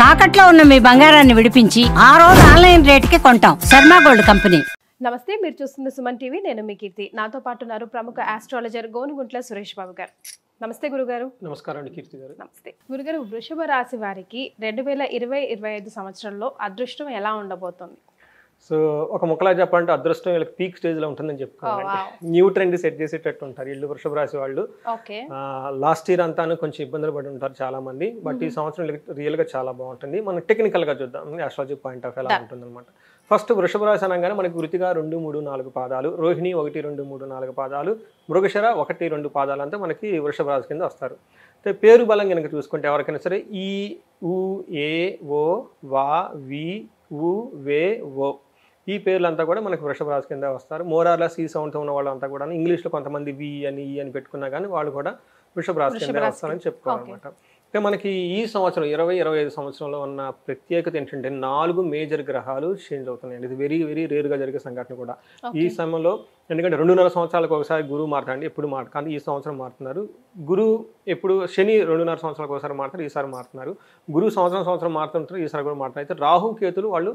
తాకట్లో ఉన్న మీ బంగారాన్ని విడిపించి ఆ రోజు ఆన్లైన్ రేటుకి కొంటాం. Sharma gold company. నమస్తే, మీరు చూస్తుంది సుమన్ టీవీ. నేను మీ కీర్తి. నాతో పాటు ఉన్నారు ప్రముఖ ఆస్ట్రాలజర్ గోనుగుంట్ల సురేష్ బాబు గారు. నమస్తే గురుగారు. నమస్కారం అండి కీర్తి గారు. నమస్తే గురుగారు. వృషభ రాశి వారికి 2020-25 సంవత్సరంలో అదృష్టం ఎలా ఉండబోతుంది? సో ఒక ముక్కలా చెప్పాలంటే అదృష్టం వీళ్ళకి పీక్ స్టేజ్ లో ఉంటుందని చెప్పుకోవాలండి. న్యూ ట్రెండ్ సెట్ చేసేటట్టు ఉంటారు వీళ్ళు వృషభ రాశి వాళ్ళు. లాస్ట్ ఇయర్ అంతాను కొంచెం ఇబ్బందులు పడి ఉంటారు చాలా మంది. బట్ ఈ సంవత్సరం రియల్ గా చాలా బాగుంటుంది. మనం టెక్నికల్ గా చూద్దాం ఆస్ట్రాలజీ పాయింట్ ఆఫ్ ఎలా ఉంటుంది అనమాట. ఫస్ట్ వృషభ రాశి అనగానే మనకి వృతిగా 2, 3, 4 పాదాలు, రోహిణి 1, 2, 3, 4 పాదాలు, మృగశిర 1, 2 పాదాలు అంతా మనకి వృషభ రాశి కింద వస్తారు. అయితే పేరు బలం కనుక చూసుకుంటే ఎవరికైనా సరే ఈ ఉ ఏ ఓ వా వి ఉ వే ఓ ఈ పేర్లంతా కూడా మనకి వృషభ రాశి కింద వస్తారు. మోరార్లెస్ ఈ సౌండ్తో ఉన్న వాళ్ళంతా కూడా ఇంగ్లీష్లో కొంతమంది వి అని ఈ అని పెట్టుకున్నా కానీ వాళ్ళు కూడా వృషభ రాశి కింద వస్తారని చెప్పుకోవాలన్నమాట. అయితే మనకి ఈ సంవత్సరం 2025 సంవత్సరంలో ఉన్న ప్రత్యేకత ఏంటంటే 4 మేజర్ గ్రహాలు చేంజ్ అవుతున్నాయండి. ఇది వెరీ వెరీ రేరుగా జరిగే సంఘటన కూడా ఈ సమయంలో. ఎందుకంటే 2.5 సంవత్సరాలకు ఒకసారి గురువు మారుతారండి. ఎప్పుడు మారు కానీ ఈ సంవత్సరం మారుతున్నారు. గురువు ఎప్పుడు శని 2.5 సంవత్సరాలకు ఒకసారి మారుతారు, ఈసారి మారుతున్నారు. గురువు సంవత్సరం మారుతుంటారు, ఈసారి కూడా మారుతారు. అయితే రాహు కేతులు వాళ్ళు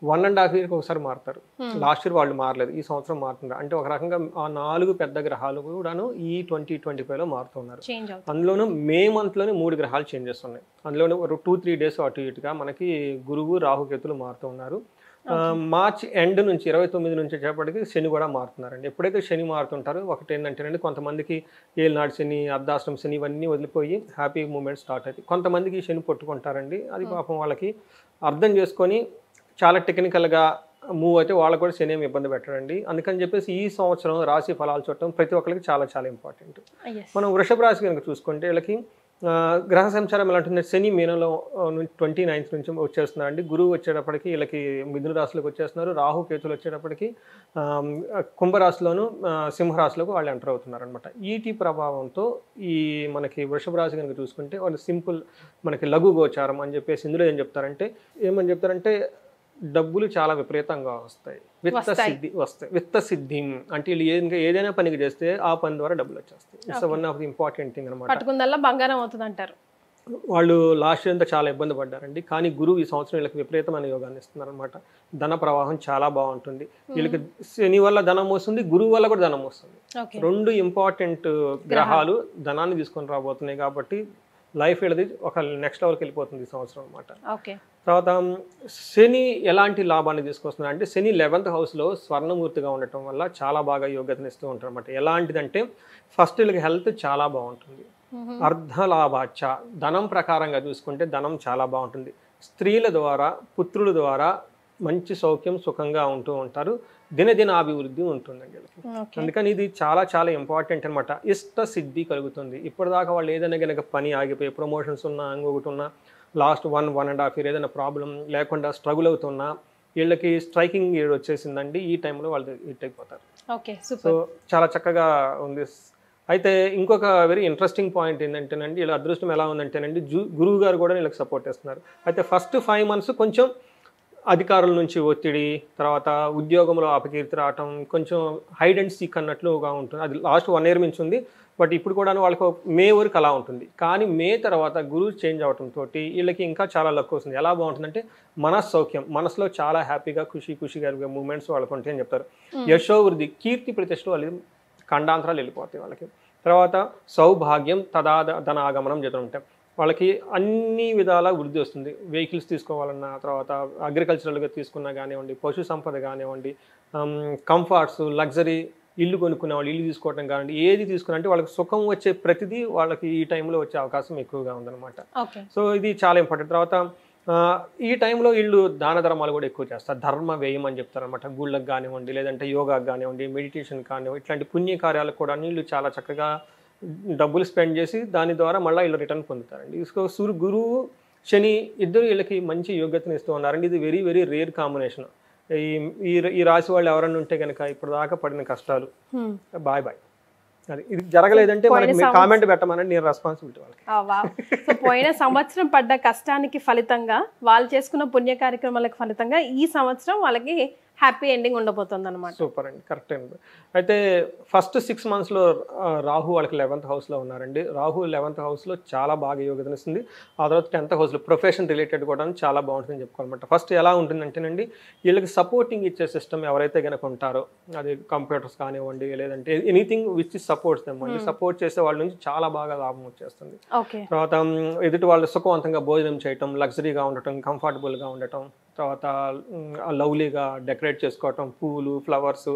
1.5 years ఒకసారి మారుతారు. లాస్ట్ ఇయర్ వాళ్ళు మారలేదు, ఈ సంవత్సరం మారుతున్నారు. అంటే ఒక రకంగా ఆ 4 పెద్ద గ్రహాలు కూడాను ఈ 2025లో మారుతున్నారు. అందులోనూ మే మంత్లోనే 3 గ్రహాలు చేంజ్ చేస్తున్నాయి. అందులోనూ 2-3 days అటు ఇటుగా మనకి గురువు రాహుకేతులు మారుతూ ఉన్నారు. మార్చ్ ఎండ్ నుంచి 29 నుంచి వచ్చేప్పటికి శని కూడా మారుతున్నారండి. ఎప్పుడైతే శని మారుతుంటారో ఒకటి ఏంటంటేనండి, కొంతమందికి ఏళ్ళనాడు శని, అర్ధాష్టమ శని ఇవన్నీ వదిలిపోయి హ్యాపీ మూమెంట్ స్టార్ట్ అవుతాయి. కొంతమందికి శని పట్టుకుంటారండి. అది పాపం వాళ్ళకి అర్థం చేసుకొని చాలా టెక్నికల్గా మూవ్ అయితే వాళ్ళకు కూడా శని ఏమి ఇబ్బంది పెట్టడండి. అందుకని చెప్పేసి ఈ సంవత్సరం రాశి ఫలాలు చూడటం ప్రతి ఒక్కరికి చాలా చాలా ఇంపార్టెంట్. మనం వృషభ రాశి కనుక చూసుకుంటే వీళ్ళకి గ్రహ సంచారం ఎలా ఉంటుంది, శని మీనంలో 29th నుంచి వచ్చేస్తున్నారండి. గురువు వచ్చేటప్పటికి వీళ్ళకి మిథున రాశిలోకి వచ్చేస్తున్నారు. రాహు కేతులు వచ్చేటప్పటికి కుంభరాశిలోను సింహరాశిలోకి వాళ్ళు ఎంటర్ అవుతున్నారు అనమాట. ఈటి ప్రభావంతో ఈ మనకి వృషభ రాశి కనుక చూసుకుంటే వాళ్ళు సింపుల్ మనకి లఘు గోచారం అని చెప్పేసి ఇందులో ఏం చెప్తారంటే డబ్బులు చాలా విపరీతంగా వస్తాయి, విత్త సిద్ధి అంటే వీళ్ళు ఏదైనా పనికి చేస్తే ఆ పని ద్వారా డబ్బులు వచ్చేస్తాయి. It's one of the important thing అనమాట. పట్టుకుందల్లా బంగారం అవుతుంది అంటారు. వాళ్ళు లాస్ట్ ఇయర్ అంతా చాలా ఇబ్బంది పడ్డారండి. కానీ గురువు ఈ సంవత్సరం వీళ్ళకి విపరీతమైన యోగాన్ని ఇస్తున్నారు అనమాట. ధన ప్రవాహం చాలా బాగుంటుంది. వీళ్ళకి శని వల్ల ధనం వస్తుంది, గురువు వల్ల కూడా ధనం వస్తుంది. 2 ఇంపార్టెంట్ గ్రహాలు ధనాన్ని తీసుకొని రాబోతున్నాయి కాబట్టి లైఫ్ వెళ్ళది ఒక నెక్స్ట్ లెవెల్కి వెళ్ళిపోతుంది ఈ సంవత్సరం అనమాట. తర్వాత శని ఎలాంటి లాభాన్ని తీసుకొస్తున్నారు అంటే, శని 11th హౌస్లో స్వర్ణమూర్తిగా ఉండటం వల్ల చాలా బాగా యోగ్యతను ఇస్తూ ఉంటారు అనమాట. ఎలాంటిదంటే ఫస్ట్ వీళ్ళకి హెల్త్ చాలా బాగుంటుంది. అర్ధలాభాచ ధనం ప్రకారంగా చూసుకుంటే ధనం చాలా బాగుంటుంది. స్త్రీల ద్వారా పుత్రుల ద్వారా మంచి సౌఖ్యం సుఖంగా ఉంటూ ఉంటారు. దినదిన అభివృద్ధి ఉంటుందండి వీళ్ళకి. అందుకని ఇది చాలా చాలా ఇంపార్టెంట్ అనమాట. ఇష్ట సిద్ధి కలుగుతుంది. ఇప్పటిదాకా వాళ్ళు ఏదైనా కనుక పని ఆగిపోయి ప్రమోషన్స్ ఉన్నా ఇంకొకటి ఉన్నా లాస్ట్ 1.5 years ఏదైనా ప్రాబ్లం లేకుండా స్ట్రగుల్ అవుతున్నా వీళ్ళకి స్ట్రైకింగ్ ఇయర్ వచ్చేసిందండి. ఈ టైంలో వాళ్ళు హిట్ అయిపోతారు. సో చాలా చక్కగా ఉంది. అయితే ఇంకొక వెరీ ఇంట్రెస్టింగ్ పాయింట్ ఏంటంటేనండి, వీళ్ళ అదృష్టం ఎలా ఉందంటేనండి, గురువు గారు కూడా వీళ్ళకి సపోర్ట్ చేస్తున్నారు. అయితే ఫస్ట్ 5 months కొంచెం అధికారుల నుంచి ఒత్తిడి, తర్వాత ఉద్యోగంలో అపకీర్తి రావటం, కొంచెం హైడ్ అండ్ సీక్ అన్నట్లుగా ఉంటుంది. అది లాస్ట్ 1 year నుంచి ఉంది. బట్ ఇప్పుడు కూడా వాళ్ళకి మే వరకు అలా ఉంటుంది. కానీ మే తర్వాత గురువు చేంజ్ అవడంతో వీళ్ళకి ఇంకా చాలా లక్ వస్తుంది. ఎలా బాగుంటుందంటే మనస్సౌఖ్యం, మనసులో చాలా హ్యాపీగా ఖుషిగా మూమెంట్స్ వాళ్ళకు ఉంటాయని చెప్తారు. యశోవృద్ధి, కీర్తి ప్రతిష్టలు వాళ్ళు ఖండాంతరాలు వెళ్ళిపోతాయి వాళ్ళకి. తర్వాత సౌభాగ్యం, ధనాగమనం జరుగుతుంటాయి వాళ్ళకి. అన్ని విధాల వృద్ధి వస్తుంది. వెహికల్స్ తీసుకోవాలన్నా, తర్వాత అగ్రికల్చరల్గా తీసుకున్నా కానివ్వండి, పశు సంపద కానివ్వండి, కంఫర్ట్స్, లగ్జరీ ఇల్లు కొనుక్కునే వాళ్ళు ఇల్లు తీసుకోవడం కానివ్వండి, ఏది తీసుకున్నా అంటే వాళ్ళకి సుఖం వచ్చే ప్రతిదీ వాళ్ళకి ఈ టైంలో వచ్చే అవకాశం ఎక్కువగా ఉందన్నమాట. సో ఇది చాలా ఇంపార్టెంట్. తర్వాత ఈ టైంలో వీళ్ళు దాన ధర్మాలు కూడా ఎక్కువ చేస్తారు. ధర్మ వ్యయం అని చెప్తారనమాట. గుళ్ళకు కానివ్వండి, లేదంటే యోగాకు కానివ్వండి, మెడిటేషన్ కానివ్వండి, ఇట్లాంటి పుణ్యకార్యాలకు కూడా వీళ్ళు చాలా చక్కగా డబ్బులు స్పెండ్ చేసి దాని ద్వారా మళ్ళీ వీళ్ళు రిటర్న్ పొందుతారండి. సో గురువు శని ఇద్దరు వీళ్ళకి మంచి యోగ్యతను ఇస్తూ ఉన్నారండి. ఇది వెరీ వెరీ రేర్ కాంబినేషన్. ఈ రాశి వాళ్ళు ఎవరన్నా ఉంటే కనుక ఇప్పుడు దాకా పడిన కష్టాలు బాయ్. అది ఇది జరగలేదంటే కామెంట్ పెట్టమని నేను రెస్పాన్సిబిలిటీ వాళ్ళకి. పోయిన సంవత్సరం పడ్డ కష్టానికి ఫలితంగా, వాళ్ళు చేసుకున్న పుణ్య కార్యక్రమాలకు ఫలితంగా ఈ సంవత్సరం వాళ్ళకి హ్యాపీ ఎండింగ్ ఉండబోతుంది అనమాట. సూపర్ అండి, కరెక్ట్ అండి. అయితే ఫస్ట్ 6 monthsలో రాహు వాళ్ళకి 11th హౌస్లో ఉన్నారండి. రాహు 11th హౌస్లో చాలా బాగా యోగదనిస్తుంది. ఆ తర్వాత 10th హౌస్లో ప్రొఫెషన్ రిలేటెడ్ కూడా చాలా బాగుంటుందని చెప్పుకోవాలన్నమాట. ఫస్ట్ ఎలా ఉంటుందంటేనండి, వీళ్ళకి సపోర్టింగ్ ఇచ్చే సిస్టమ్ ఎవరైతే కనుక ఉంటారో, అది కంప్యూటర్స్ కానివ్వండి, లేదంటే ఎనీథింగ్ విచ్ సపోర్ట్స్ దెమ్ అండి, సపోర్ట్ చేసే వాళ్ళ నుంచి చాలా బాగా లాభం వచ్చేస్తుంది. తర్వాత ఎదుటి వాళ్ళు సుఖవంతంగా భోజనం చేయటం, లగ్జరీగా ఉండటం, కంఫర్టబుల్గా ఉండటం, తర్వాత లవ్లీగా డెకరేట్ చేసుకోవటం, పూలు, ఫ్లవర్స్,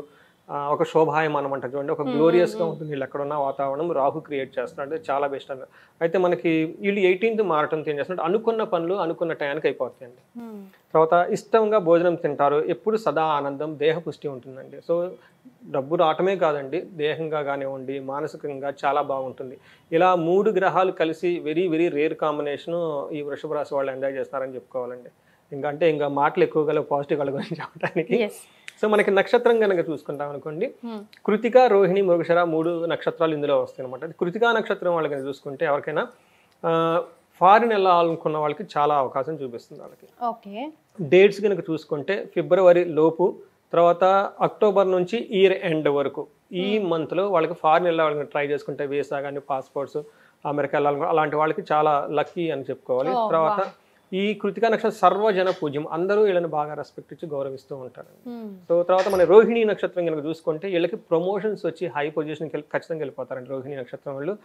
ఒక శోభాయమానం అంటారు చూడండి, ఒక గ్లోరియస్గా ఉంటుంది వీళ్ళు ఎక్కడున్న వాతావరణం రాహు క్రియేట్ చేస్తున్నాడు. చాలా బెస్ట్ అండి. అయితే మనకి వీళ్ళు 18th మారటంతో ఏం చేస్తున్నారు, అనుకున్న పనులు అనుకున్న టయానికి అయిపోతాయండి. తర్వాత ఇష్టంగా భోజనం తింటారు, ఎప్పుడు సదా ఆనందం, దేహ పుష్టి ఉంటుందండి. సో డబ్బు రావటమే కాదండి, దేహంగా కానివ్వండి, మానసికంగా చాలా బాగుంటుంది. ఇలా 3 గ్రహాలు కలిసి వెరీ వెరీ రేర్ కాంబినేషను ఈ వృషభ రాశి వాళ్ళు ఎంజాయ్ చేస్తారని చెప్పుకోవాలండి. ఇంకా మాటలు ఎక్కువగా పాజిటివ్ వాళ్ళ గురించి చెప్పడానికి. సో మనకి నక్షత్రం కనుక చూసుకుంటాం అనుకోండి, కృతిక, రోహిణి, మృగశిర 3 నక్షత్రాలు ఇందులో వస్తాయి అనమాట. కృతికా నక్షత్రం వాళ్ళు కనుక చూసుకుంటే ఎవరికైనా ఫారిన్ వెళ్ళాలనుకున్న వాళ్ళకి చాలా అవకాశం చూపిస్తుంది వాళ్ళకి. డేట్స్ కనుక చూసుకుంటే ఫిబ్రవరి లోపు, తర్వాత అక్టోబర్ నుంచి ఇయర్ ఎండ్ వరకు ఈ మంత్లో వాళ్ళకి ఫారిన్ వెళ్ళాలని ట్రై చేసుకుంటే వీసా కానీ, పాస్పోర్ట్స్, అమెరికా వెళ్ళాలని అలాంటి వాళ్ళకి చాలా లక్కీ అని చెప్పుకోవాలి. తర్వాత ఈ కృతికా నక్షత్రం సర్వజన పూజ్యం, అందరూ వీళ్ళని బాగా రెస్పెక్ట్ ఇచ్చి గౌరవిస్తూ ఉంటారు. సో తర్వాత మన రోహిణి నక్షత్రం కనుక చూసుకుంటే వీళ్ళకి ప్రమోషన్స్ వచ్చి హై పొజిషన్కి ఖచ్చితంగా వెళ్ళిపోతారండి రోహిణి నక్షత్రం వాళ్ళు.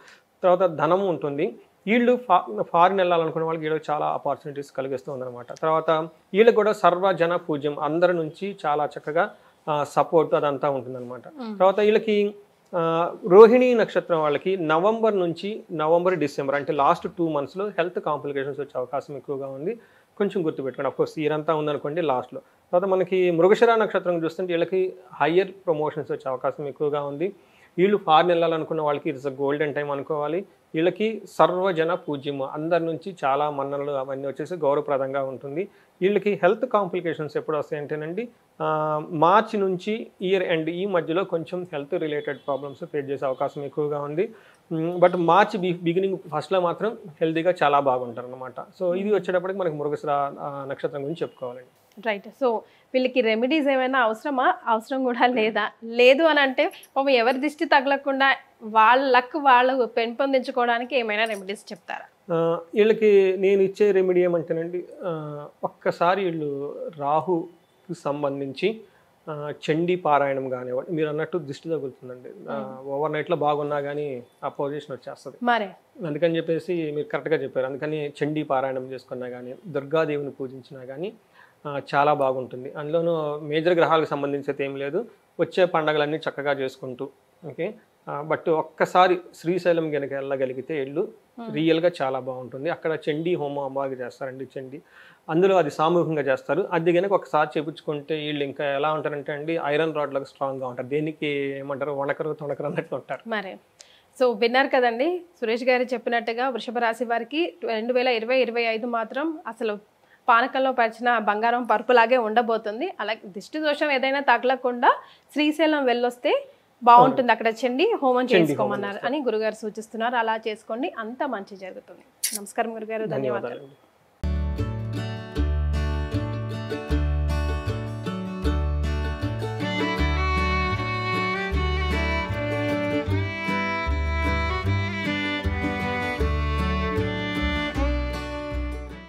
తర్వాత ధనం ఉంటుంది. వీళ్ళు ఫారిన్ వెళ్ళాలనుకునే వాళ్ళకి వీళ్ళకి చాలా ఆపర్చునిటీస్ కలిగిస్తూ ఉందన్నమాట. తర్వాత వీళ్ళకి కూడా సర్వజన పూజ్యం, అందరి నుంచి చాలా చక్కగా సపోర్ట్ అదంతా ఉంటుందన్నమాట. తర్వాత వీళ్ళకి రోహిణి నక్షత్రం వాళ్ళకి నవంబర్ డిసెంబర్ అంటే లాస్ట్ 2 monthsలో హెల్త్ కాంప్లికేషన్స్ వచ్చే అవకాశం ఎక్కువగా ఉంది. కొంచెం గుర్తుపెట్టుకోండి. అఫ్కోర్స్ ఇయర్ అంతా ఉందనుకోండి లాస్ట్లో. తర్వాత మనకి మృగశిర నక్షత్రం చూస్తుంటే వీళ్ళకి హయ్యర్ ప్రమోషన్స్ వచ్చే అవకాశం ఎక్కువగా ఉంది. వీళ్ళు ఫారిన్ వెళ్ళాలనుకున్న వాళ్ళకి ఇట్స్ అ గోల్డెన్ టైం అనుకోవాలి. వీళ్ళకి సర్వజన పూజ్యము, అందరి నుంచి చాలా మన్ననలు అవన్నీ వచ్చేసి గౌరవప్రదంగా ఉంటుంది. వీళ్ళకి హెల్త్ కాంప్లికేషన్స్ ఎప్పుడు వస్తాయంటేనండి, మార్చి నుంచి ఇయర్ ఎండ్ ఈ మధ్యలో కొంచెం హెల్త్ రిలేటెడ్ ప్రాబ్లమ్స్ ఫేస్ చేసే అవకాశం ఎక్కువగా ఉంది. బట్ మార్చ్ బిగినింగ్ ఫస్ట్లో మాత్రం హెల్తీగా చాలా బాగుంటారు అనమాట. సో ఇది వచ్చేటప్పటికి మనకి మృగశిర నక్షత్రం గురించి చెప్పుకోవాలండి. రైట్. సో వీళ్ళకి రెమెడీస్ ఏమైనా అవసరం కూడా లేదు అని అంటే పాపం ఎవరి దిష్టి తగలకుండా వాళ్ళ లక్ వాళ్ళు పెంపొందించుకోవడానికి ఏమైనా రెమెడీస్ చెప్తారా? వీళ్ళకి నేను ఇచ్చే రెమెడీ ఏమంటేనండి, ఒక్కసారి వీళ్ళు రాహుకి సంబంధించి చండీ పారాయణం కానివ్వండి, మీరు అన్నట్టు దిష్టి తగులుతుందండి. ఓవర్ నైట్లో బాగున్నా కానీ ఆ పొజిషన్ వచ్చేస్తుంది. అందుకని చెప్పేసి మీరు కరెక్ట్గా చెప్పారు. అందుకని చండీ పారాయణం చేసుకున్నా కానీ, దుర్గాదేవిని పూజించినా కానీ చాలా బాగుంటుంది. అందులోనూ మేజర్ గ్రహాలకు సంబంధించి ఏం లేదు, వచ్చే పండగలన్నీ చక్కగా చేసుకుంటూ. ఓకే, బట్ ఒక్కసారి శ్రీశైలం కనుక వెళ్ళగలిగితే ఇళ్ళు రియల్గా చాలా బాగుంటుంది. అక్కడ చండీ హోమం అమ్మవారికి చేస్తారండి. చండీ అందులో అది సామూహికంగా చేస్తారు. అది కనుక ఒకసారి చేయించుకుంటే వీళ్ళు ఇంకా ఎలా ఉంటారంటే అండి, ఐరన్ రాడ్లకు స్ట్రాంగ్గా ఉంటారు. దేనికి ఏమంటారు, వణకరు తొణకరు అన్నట్లు ఉంటారు. మరి సో విన్నారు కదండి సురేష్ గారు చెప్పినట్టుగా వృషభ రాశి వారికి 2020-25 మాత్రం అసలు పానకంలో పరిచిన బంగారం పరుపులాగే ఉండబోతుంది. అలాగే దిష్టి దోషం ఏదైనా తగలకుండా శ్రీశైలం వెళ్ళొస్తే బాగుంటుంది. అక్కడ చండి హోమం చేసుకోమన్నారు అని గురుగారు సూచిస్తున్నారు. అలా చేసుకోండి, అంత మంచి జరుగుతుంది. నమస్కారం గురుగారు, ధన్యవాదాలు.